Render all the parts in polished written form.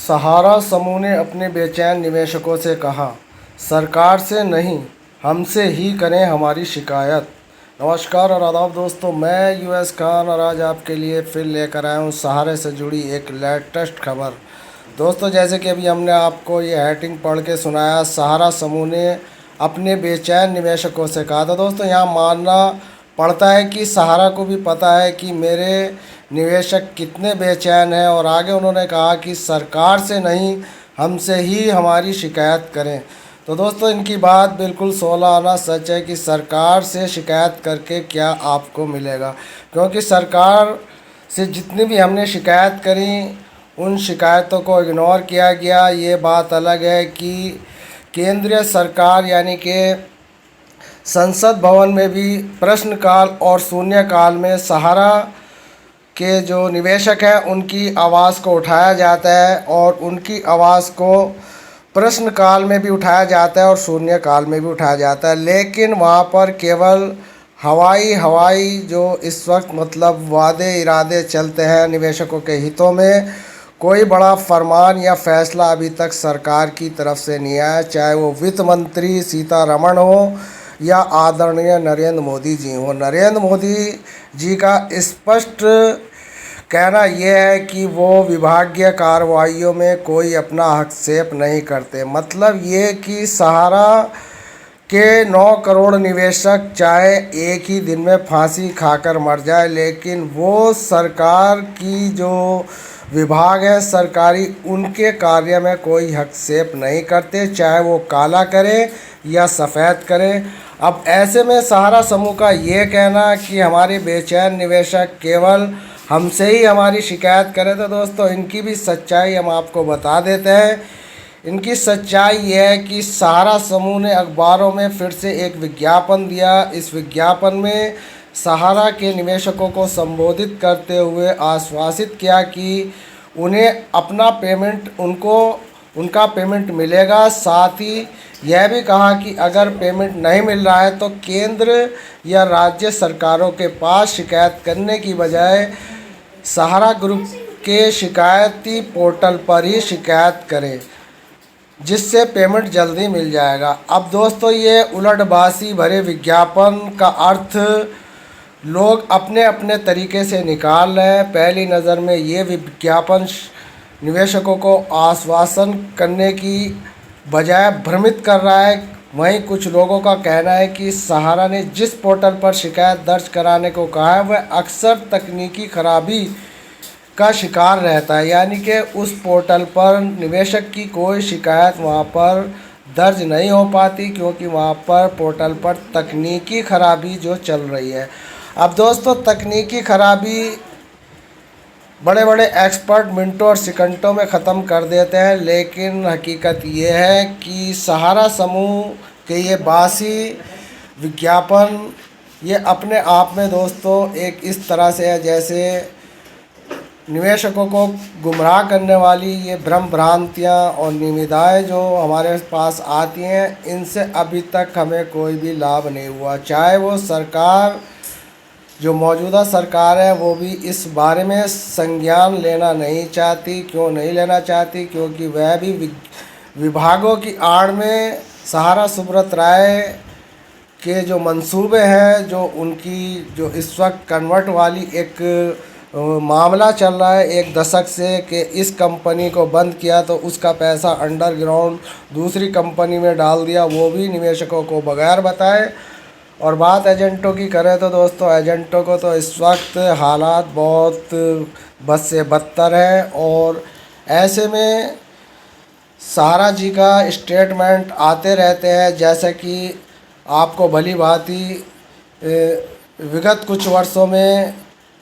सहारा समूह ने अपने बेचैन निवेशकों से कहा, सरकार से नहीं, हमसे ही करें हमारी शिकायत। नमस्कार और आदाब दोस्तों, मैं यूएस खान और आज आपके लिए फिर लेकर आया हूँ सहारे से जुड़ी एक लेटेस्ट खबर। दोस्तों, जैसे कि अभी हमने आपको ये हेडिंग पढ़ के सुनाया, सहारा समूह ने अपने बेचैन निवेशकों से कहा था। दोस्तों, यहाँ मानना पड़ता है कि सहारा को भी पता है कि मेरे निवेशक कितने बेचैन हैं, और आगे उन्होंने कहा कि सरकार से नहीं, हमसे ही हमारी शिकायत करें। तो दोस्तों, इनकी बात बिल्कुल 16 आना सच है कि सरकार से शिकायत करके क्या आपको मिलेगा, क्योंकि सरकार से जितनी भी हमने शिकायत करी उन शिकायतों को इग्नोर किया गया। ये बात अलग है कि केंद्रीय सरकार यानी कि संसद भवन में भी प्रश्नकाल और शून्यकाल में सहारा के जो निवेशक हैं उनकी आवाज़ को उठाया जाता है, और उनकी आवाज़ को प्रश्नकाल में भी उठाया जाता है और शून्यकाल में भी उठाया जाता है। लेकिन वहाँ पर केवल हवाई जो इस वक्त मतलब वादे इरादे चलते हैं निवेशकों के हितों में, कोई बड़ा फरमान या फैसला अभी तक सरकार की तरफ से नहीं आया, चाहे वो वित्त मंत्री सीतारमण हो या आदरणीय नरेंद्र मोदी जी हो। नरेंद्र मोदी जी का स्पष्ट कहना यह है कि वो विभागीय कार्रवाइयों में कोई अपना हस्तक्षेप नहीं करते। मतलब ये कि सहारा के 9 करोड़ निवेशक चाहे एक ही दिन में फांसी खाकर मर जाए, लेकिन वो सरकार की जो विभाग है सरकारी, उनके कार्य में कोई हस्तक्षेप नहीं करते, चाहे वो काला करें या सफ़ेद करें। अब ऐसे में सहारा समूह का ये कहना कि हमारे बेचैन निवेशक केवल हमसे ही हमारी शिकायत करें, तो दोस्तों इनकी भी सच्चाई हम आपको बता देते हैं। इनकी सच्चाई ये है कि सहारा समूह ने अखबारों में फिर से एक विज्ञापन दिया। इस विज्ञापन में सहारा के निवेशकों को संबोधित करते हुए आश्वासित किया कि उन्हें अपना पेमेंट उनका पेमेंट मिलेगा। साथ ही यह भी कहा कि अगर पेमेंट नहीं मिल रहा है तो केंद्र या राज्य सरकारों के पास शिकायत करने की बजाय सहारा ग्रुप के शिकायती पोर्टल पर ही शिकायत करें, जिससे पेमेंट जल्दी मिल जाएगा। अब दोस्तों, ये उलटबाजी भरे विज्ञापन का अर्थ लोग अपने अपने तरीके से निकाल रहे हैं। पहली नज़र में ये विज्ञापन निवेशकों को आश्वासन करने की बजाय भ्रमित कर रहा है। वहीं कुछ लोगों का कहना है कि सहारा ने जिस पोर्टल पर शिकायत दर्ज कराने को कहा है वह अक्सर तकनीकी खराबी का शिकार रहता है, यानी कि उस पोर्टल पर निवेशक की कोई शिकायत वहां पर दर्ज नहीं हो पाती, क्योंकि वहां पर पोर्टल पर तकनीकी खराबी जो चल रही है। अब दोस्तों, तकनीकी खराबी बड़े बड़े एक्सपर्ट मिनटों और सेकंडों में ख़त्म कर देते हैं, लेकिन हकीकत ये है कि सहारा समूह के ये बासी विज्ञापन ये अपने आप में दोस्तों एक इस तरह से है जैसे निवेशकों को गुमराह करने वाली ये भ्रम भ्रांतियाँ और निविदाएँ जो हमारे पास आती हैं, इनसे अभी तक हमें कोई भी लाभ नहीं हुआ। चाहे वो सरकार, जो मौजूदा सरकार है, वो भी इस बारे में संज्ञान लेना नहीं चाहती। क्यों नहीं लेना चाहती? क्योंकि वह भी विभागों की आड़ में सहारा सुब्रत राय के जो मंसूबे हैं, जो उनकी जो इस वक्त कन्वर्ट वाली एक मामला चल रहा है 1 दशक से, कि इस कंपनी को बंद किया तो उसका पैसा अंडरग्राउंड दूसरी कंपनी में डाल दिया, वो भी निवेशकों को बगैर बताए। और बात एजेंटों की करें तो दोस्तों, एजेंटों को तो इस वक्त हालात बहुत बद से बदतर है, और ऐसे में सहारा जी का स्टेटमेंट आते रहते हैं, जैसे कि आपको भली भांति विगत कुछ वर्षों में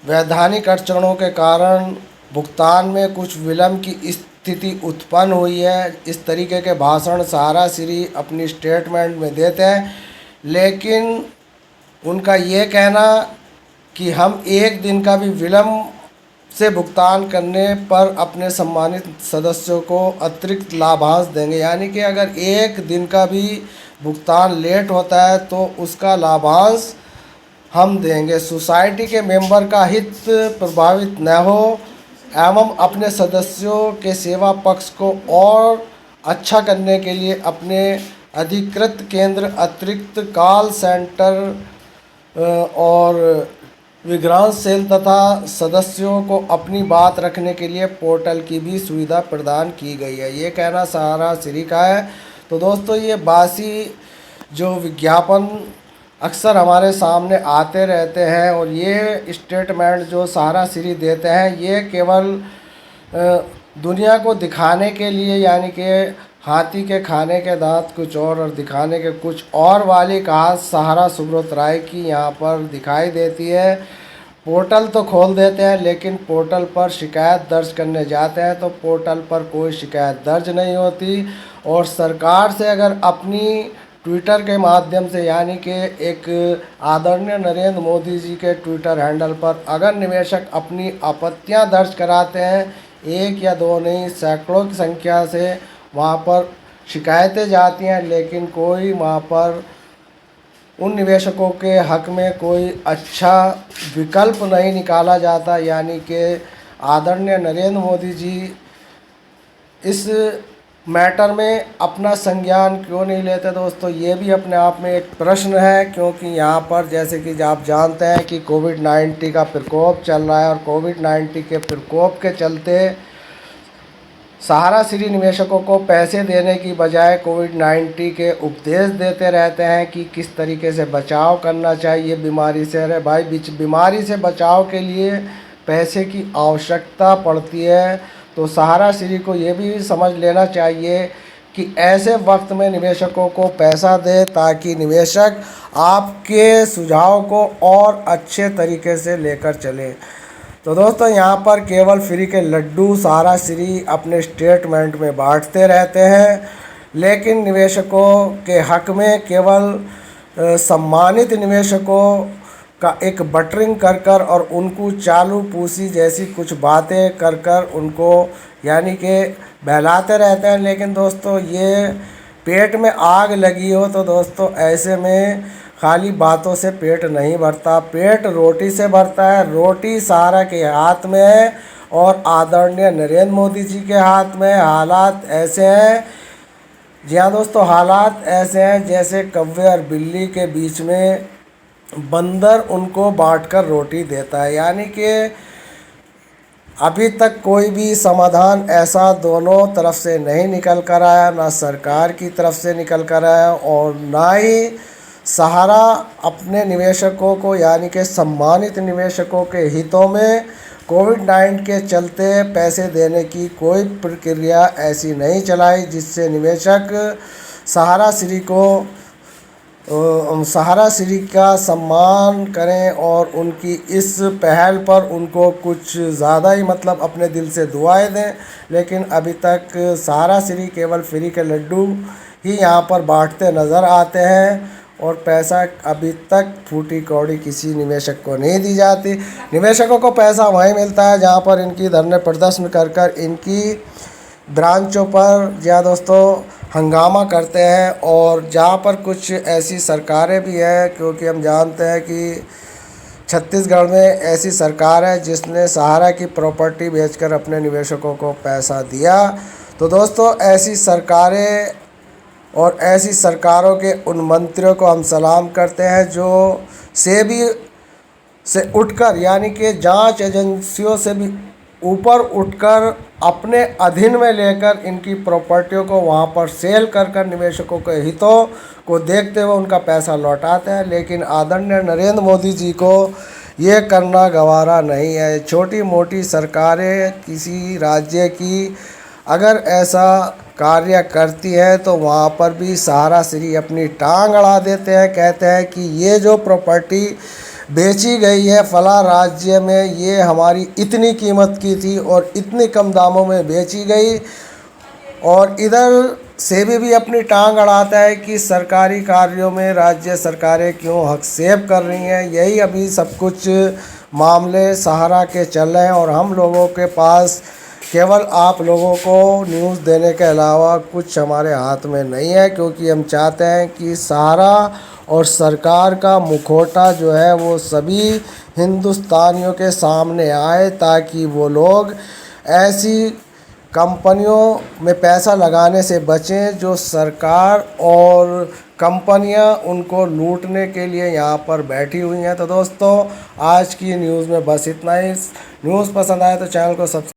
वैधानिक अड़चनों के कारण भुगतान में कुछ विलंब की स्थिति उत्पन्न हुई है। इस तरीके के भाषण सहारा श्री अपनी स्टेटमेंट में देते हैं, लेकिन उनका ये कहना कि हम एक दिन का भी विलंब से भुगतान करने पर अपने सम्मानित सदस्यों को अतिरिक्त लाभांश देंगे, यानी कि अगर एक दिन का भी भुगतान लेट होता है तो उसका लाभांश हम देंगे। सोसाइटी के मेंबर का हित प्रभावित न हो, एवं अपने सदस्यों के सेवा पक्ष को और अच्छा करने के लिए अपने अधिकृत केंद्र, अतिरिक्त कॉल सेंटर और विग्रांस सेल तथा सदस्यों को अपनी बात रखने के लिए पोर्टल की भी सुविधा प्रदान की गई है। ये कहना सहारा श्री का है। तो दोस्तों, ये बासी जो विज्ञापन अक्सर हमारे सामने आते रहते हैं और ये स्टेटमेंट जो सहारा श्री देते हैं, ये केवल दुनिया को दिखाने के लिए, यानी कि हाथी के खाने के दांत कुछ और दिखाने के कुछ और वाली कहावत सहारा सुब्रत राय की यहाँ पर दिखाई देती है। पोर्टल तो खोल देते हैं, लेकिन पोर्टल पर शिकायत दर्ज करने जाते हैं तो पोर्टल पर कोई शिकायत दर्ज नहीं होती। और सरकार से अगर अपनी ट्विटर के माध्यम से, यानी कि एक आदरणीय नरेंद्र मोदी जी के ट्विटर हैंडल पर अगर निवेशक अपनी आपत्तियां दर्ज कराते हैं, एक या दो नहीं सैकड़ों की संख्या से वहाँ पर शिकायतें जाती हैं, लेकिन कोई वहाँ पर उन निवेशकों के हक में कोई अच्छा विकल्प नहीं निकाला जाता। यानी कि आदरणीय नरेंद्र मोदी जी इस मैटर में अपना संज्ञान क्यों नहीं लेते दोस्तों, ये भी अपने आप में एक प्रश्न है। क्योंकि यहाँ पर जैसे कि आप जानते हैं कि कोविड-19 का प्रकोप चल रहा है और कोविड-19 के प्रकोप के चलते सहारा श्री निवेशकों को पैसे देने की बजाय कोविड-19 के उपदेश देते रहते हैं कि किस तरीके से बचाव करना चाहिए बीमारी से। अरे भाई, बीमारी से बचाव के लिए पैसे की आवश्यकता पड़ती है, तो सहारा श्री को ये भी समझ लेना चाहिए कि ऐसे वक्त में निवेशकों को पैसा दे ताकि निवेशक आपके सुझाव को और अच्छे तरीके से लेकर चले। तो दोस्तों, यहाँ पर केवल फ्री के लड्डू सहारा श्री अपने स्टेटमेंट में बांटते रहते हैं, लेकिन निवेशकों के हक में केवल सम्मानित निवेशकों का एक बटरिंग कर कर और उनको चालू पूसी जैसी कुछ बातें कर कर उनको यानी कि बहलाते रहते हैं। लेकिन दोस्तों, ये पेट में आग लगी हो तो दोस्तों ऐसे में खाली बातों से पेट नहीं भरता, पेट रोटी से भरता है। रोटी सहारा के हाथ में है और आदरणीय नरेंद्र मोदी जी के हाथ में। हालात ऐसे हैं, जी हाँ दोस्तों, हालात ऐसे हैं जैसे कौवे और बिल्ली के बीच में बंदर उनको बांटकर रोटी देता है। यानी कि अभी तक कोई भी समाधान ऐसा दोनों तरफ से नहीं निकल कर आया, ना सरकार की तरफ से निकल कर आया और ना ही सहारा अपने निवेशकों को, यानी कि सम्मानित निवेशकों के हितों में कोविड-19 के चलते पैसे देने की कोई प्रक्रिया ऐसी नहीं चलाई जिससे निवेशक सहारा श्री का सम्मान करें और उनकी इस पहल पर उनको कुछ ज़्यादा ही मतलब अपने दिल से दुआएं दें। लेकिन अभी तक सहारा श्री केवल फ्री के लड्डू ही यहाँ पर बांटते नज़र आते हैं और पैसा अभी तक फूटी कौड़ी किसी निवेशक को नहीं दी जाती। निवेशकों को पैसा वहीं मिलता है जहाँ पर इनकी धरने प्रदर्शन कर कर इनकी ब्रांचों पर या दोस्तों हंगामा करते हैं, और जहाँ पर कुछ ऐसी सरकारें भी हैं, क्योंकि हम जानते हैं कि छत्तीसगढ़ में ऐसी सरकार है जिसने सहारा की प्रॉपर्टी बेचकर अपने निवेशकों को पैसा दिया। तो दोस्तों, ऐसी सरकारें और ऐसी सरकारों के उन मंत्रियों को हम सलाम करते हैं जो सेबी से उठकर, यानी कि जांच एजेंसियों से भी ऊपर उठकर अपने अधीन में लेकर इनकी प्रॉपर्टियों को वहां पर सेल कर कर निवेशकों के हितों को देखते हुए उनका पैसा लौटाते हैं। लेकिन आदरणीय नरेंद्र मोदी जी को ये करना गवारा नहीं है। छोटी मोटी सरकारें किसी राज्य की अगर ऐसा कार्य करती है तो वहाँ पर भी सहारा श्री अपनी टांग अड़ा देते हैं। कहते हैं कि ये जो प्रॉपर्टी बेची गई है फला राज्य में, ये हमारी इतनी कीमत की थी और इतने कम दामों में बेची गई। और इधर सेबी भी अपनी टांग अड़ाता है कि सरकारी कार्यों में राज्य सरकारें क्यों हस्तक्षेप कर रही हैं। यही अभी सब कुछ मामले सहारा के चल रहे हैं और हम लोगों के पास केवल आप लोगों को न्यूज़ देने के अलावा कुछ हमारे हाथ में नहीं है, क्योंकि हम चाहते हैं कि सहारा और सरकार का मुखौटा जो है वो सभी हिंदुस्तानियों के सामने आए ताकि वो लोग ऐसी कंपनियों में पैसा लगाने से बचें जो सरकार और कंपनियां उनको लूटने के लिए यहाँ पर बैठी हुई हैं। तो दोस्तों, आज की न्यूज़ में बस इतना ही। न्यूज़ पसंद आए तो चैनल को सब्सक्राइब